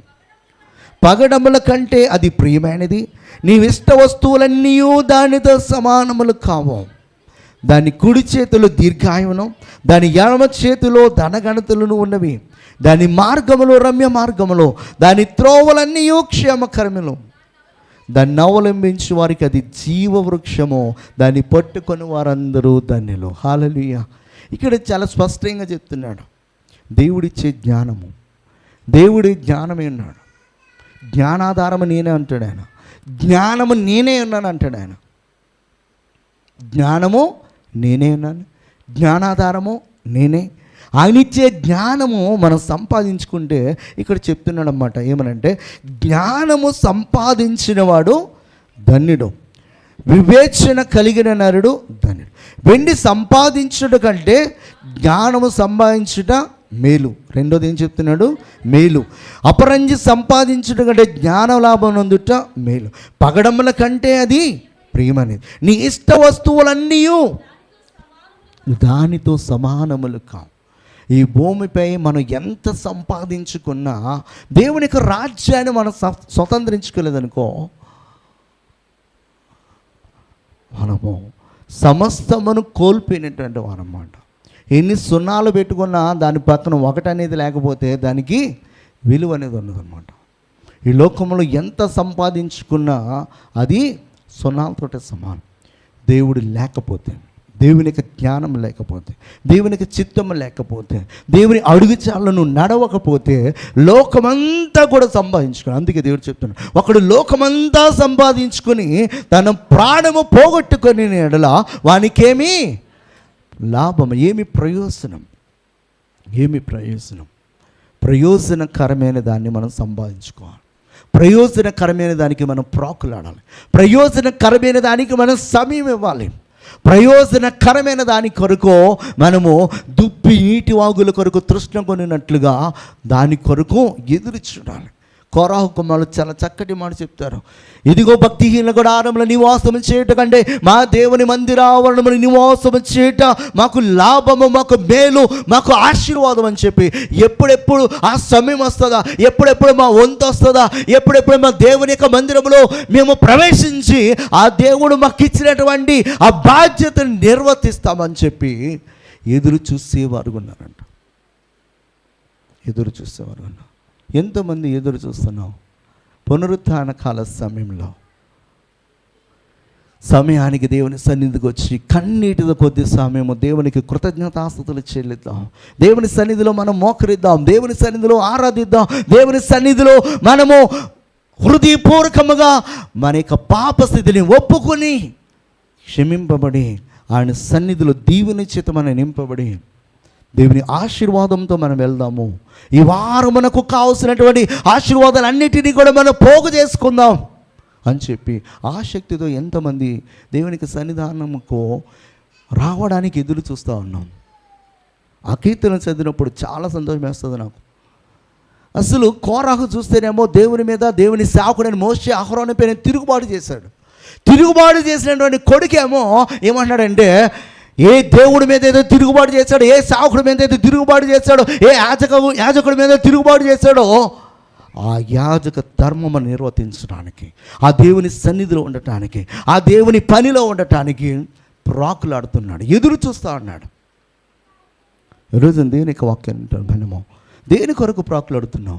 పగడముల కంటే అది ప్రియమైనది, నీవిష్ట వస్తువులన్నీ దానితో సమానములు కావు. దాని కుడి చేతులు దీర్ఘాయువును, దాని ఎడమ చేతిలో ధనగణతులను ఉన్నవి. దాని మార్గములు రమ్య మార్గములు, దాని త్రోవలన్నీ క్షేమకరములు. దాన్ని అవలంబించి వారికి అది జీవవృక్షము, దాన్ని పట్టుకొని వారందరూ ధన్యులు. హల్లెలూయా. ఇక్కడ చాలా స్పష్టంగా చెప్తున్నాడు, దేవుడిచ్చే జ్ఞానము, దేవుడి జ్ఞానమే ఉన్నాడు. జ్ఞానాధారము నేనే అంటాడు ఆయన, జ్ఞానము నేనే ఉన్నాను అంటాడు ఆయన. జ్ఞానము నేనే ఉన్నాను, జ్ఞానాధారము నేనే. ఆయన ఇచ్చే జ్ఞానము మనం సంపాదించుకుంటే ఇక్కడ చెప్తున్నాడు అన్నమాట. ఏమనంటే జ్ఞానము సంపాదించిన వాడు ధన్యుడు, వివేచన కలిగిన నరుడు ధన్యుడు. వెండి సంపాదించుట కంటే జ్ఞానము సంపాదించుట మేలు. రెండోది ఏం చెప్తున్నాడు, మేలు. అపరంజి సంపాదించుట కంటే జ్ఞాన లాభం పొందుట మేలు, పగడముల కంటే అది ప్రియమనేది. నీ ఇష్ట వస్తువులన్నీ దానితో సమానములు కావు. ఈ భూమిపై మనం ఎంత సంపాదించుకున్నా దేవుని యొక్క రాజ్యాన్ని మనం స్వతంత్రించుకోలేదనుకో, మనము సమస్తమును కోల్పోయినటువంటి వారన్నమాట. ఎన్ని సున్నాలు పెట్టుకున్నా దాని పక్కన ఒకటి అనేది లేకపోతే దానికి విలువ అనేది ఉండదన్నమాట. ఈ లోకంలో ఎంత సంపాదించుకున్నా అది సున్నాలతోటే సమానం. దేవుడు లేకపోతే, దేవుని యొక్క జ్ఞానం లేకపోతే, దేవుని యొక్క చిత్తము లేకపోతే, దేవుని అడుగుచాలను నడవకపోతే లోకమంతా కూడా సంపాదించుకుని. అందుకే దేవుడు చెప్తున్నాడు, ఒకడు లోకమంతా సంపాదించుకొని తన ప్రాణము పోగొట్టుకొని ఎడల వానికేమీ లాభం, ఏమి ప్రయోజనం, ఏమి ప్రయోజనం? ప్రయోజనకరమైన దాన్ని మనం సంపాదించుకోవాలి, ప్రయోజనకరమైన దానికి మనం ప్రాకులాడాలి, ప్రయోజనకరమైన దానికి మనం సమయం ఇవ్వాలి. ప్రయోజనకరమైన దాని కొరకు మనము దుప్పి నీటి వాగుల కొరకు తృష్ణ కొనినట్లుగా దాని కొరకు ఎదురు చూడాలి. కోరాహు కుమారులు చాలా చక్కటి మాట చెప్తారు. ఇదిగో భక్తిహీన గుడారముల నివాసము చేయట కంటే మా దేవుని మందిరావరణములు నివాసము చేయట మాకు లాభము, మాకు మేలు, మాకు ఆశీర్వాదం అని చెప్పి ఎప్పుడెప్పుడు ఆ సమయం వస్తుందా, ఎప్పుడెప్పుడు మా వంతు వస్తుందా, ఎప్పుడెప్పుడు మా దేవుని యొక్క మందిరంలో మేము ప్రవేశించి ఆ దేవుడు మాకు ఇచ్చినటువంటి ఆ బాధ్యతను నిర్వర్తిస్తామని చెప్పి ఎదురు చూసేవారు ఉన్నారంట. ఎదురు చూసేవారు ఉన్నారు. ఎంతోమంది ఎదురు చూస్తున్నాం. పునరుత్థాన కాల సమయంలో సమయానికి దేవుని సన్నిధికి వచ్చి కన్నీటితో కొద్ది సమయము దేవునికి కృతజ్ఞతాస్తుతులు చెల్లిద్దాం. దేవుని సన్నిధిలో మనం మోకరిద్దాం, దేవుని సన్నిధిలో ఆరాధిద్దాం, దేవుని సన్నిధిలో మనము హృదయపూర్వకముగా మన యొక్క పాప స్థితిని ఒప్పుకొని క్షమింపబడి ఆయన సన్నిధిలో దీవెని చేత మనం నింపబడి దేవుని ఆశీర్వాదంతో మనం వెళ్దాము. ఈ వారం మనకు కావాల్సినటువంటి ఆశీర్వాదాలన్నిటినీ కూడా మనం పోగు చేసుకుందాం అని చెప్పి ఆసక్తితో ఎంతమంది దేవునికి సన్నిధానముకు రావడానికి ఎదురు చూస్తూ ఉన్నాం. ఆ కీర్తన చదివినప్పుడు చాలా సంతోషం వేస్తుంది నాకు. అసలు కోరాహు చూస్తేనేమో దేవుని మీద దేవుని సేవకుడైన మోషే అహరోను పైన తిరుగుబాటు చేశాడు. తిరుగుబాటు చేసినటువంటి కొడుకేమో ఏమంటున్నాడంటే, ఏ దేవుడి మీద ఏదో తిరుగుబాటు చేశాడో, ఏ సేవకుడి మీద ఏదో తిరుగుబాటు చేశాడో, ఏ యాజకుడి మీద తిరుగుబాటు చేశాడో, ఆ యాజక ధర్మము నిర్వర్తించడానికి, ఆ దేవుని సన్నిధిలో ఉండటానికి, ఆ దేవుని పనిలో ఉండటానికి ప్రాకులాడుతున్నాడు, ఎదురు చూస్తూ ఉన్నాడు. ఈరోజు దేవునికి వాక్యం మనము దేని కొరకు ప్రాకులాడుతున్నాం?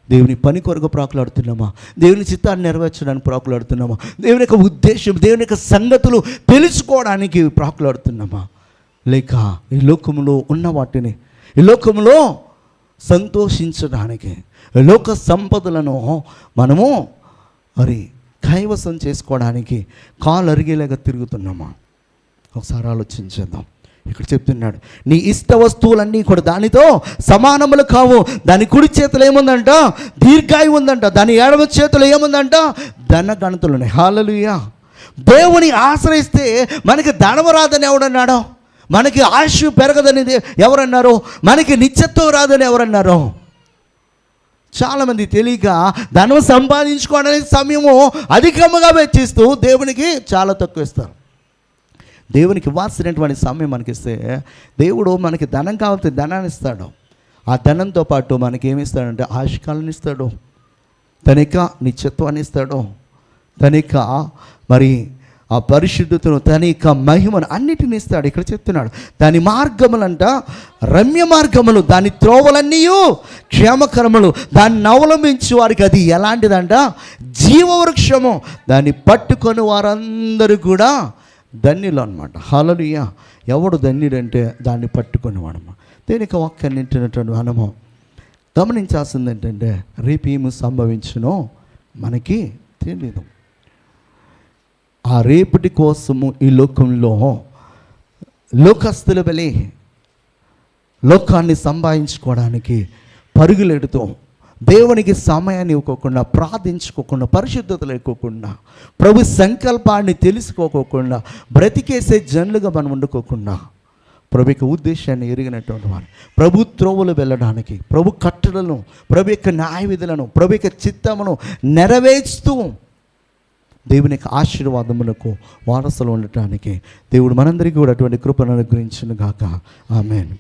దేవుని పని కొరకు ప్రాకులాడుతున్నామా? దేవుని చిత్తాన్ని నెరవేర్చడానికి ప్రాకులాడుతున్నామా? దేవుని యొక్క ఉద్దేశం, దేవుని యొక్క సంగతులు తెలుసుకోవడానికి ప్రాకులాడుతున్నామా? లేక ఈ లోకంలో ఉన్న వాటిని, ఈ లోకంలో సంతోషించడానికి, లోక సంపదలను మనము మరి కైవసం చేసుకోవడానికి కాలు అరిగేలాగా తిరుగుతున్నామా? ఒకసారి ఆలోచించేద్దాం. ఇక్కడ చెప్తున్నాడు, నీ ఇష్ట వస్తువులన్నీ కూడా దానితో సమానములు కావు. దాని కుడి చేతులు ఏముందంట? దీర్ఘాయు ఉందంట. దాని ఎడమ చేతులు ఏముందంట? ధన గణతులు ఉన్నాయి. హల్లెలూయా. దేవుని ఆశ్రయిస్తే మనకి ధనం రాదని ఎవడన్నాడో, మనకి ఆయుష్ పెరగదని ఎవరన్నారు, మనకి నిత్యత్వం రాదని ఎవరన్నారు? చాలామంది తెలియక ధనం సంపాదించుకోవడానికి సమయము అధికముగా వెచ్చిస్తూ దేవునికి చాలా తక్కువ ఇస్తారు. దేవునికి ఇవ్వాల్సినటువంటి సమయం మనకిస్తే దేవుడు మనకి ధనం కావాల్సిన ధనాన్ని ఇస్తాడు. ఆ ధనంతో పాటు మనకి ఏమి ఇస్తాడంటే ఆశకాలను ఇస్తాడు, తన యొక్క నిత్యత్వాన్ని ఇస్తాడు, తన యొక్క మరి ఆ పరిశుద్ధతను, తన యొక్క మహిమను అన్నిటిని ఇస్తాడు. ఇక్కడ చెప్తున్నాడు, దాని మార్గములంట రమ్య మార్గములు, దాని త్రోవలన్నీ క్షేమకరములు, దాన్ని అవలంబించి వారికి అది ఎలాంటిదంట? జీవవృక్షము. దాన్ని పట్టుకొని వారందరూ కూడా ధన్యులు అనమాట. హల్లెలూయా. ఎవడు ధన్యుడంటే దాన్ని పట్టుకునేవాడమ్మా. దేనికి వాక్యాన్ని వింటున్నటువంటి మనము గమనించాల్సింది ఏంటంటే, రేపు ఏమి సంభవించునో మనకి తెలియదు. ఆ రేపటి కోసము ఈ లోకంలో లోకస్తుల వలె లోకాన్ని సంపాదించుకోవడానికి పరుగులెడుతూ దేవునికి సమయాన్ని ఇవ్వకోకుండా, ప్రార్థించుకోకుండా, పరిశుద్ధత లేకోకుండా, ప్రభు సంకల్పాన్ని తెలుసుకోకోకుండా బ్రతికేసే జనులుగా మనం వండుకోకుండా, ప్రభు యొక్క ఉద్దేశాన్ని ఎరిగినటువంటి వారు ప్రభు త్రోవలు వెళ్ళడానికి, ప్రభు కట్టడలను, ప్రభు యొక్క న్యాయ విధులను, ప్రభు యొక్క చిత్తమును నెరవేర్చుతూ దేవుని యొక్క ఆశీర్వాదములకు వారసులు ఉండటానికి దేవుడు మనందరికీ కూడా అటువంటి కృపను అనుగ్రహించును గాక. ఆమేన్.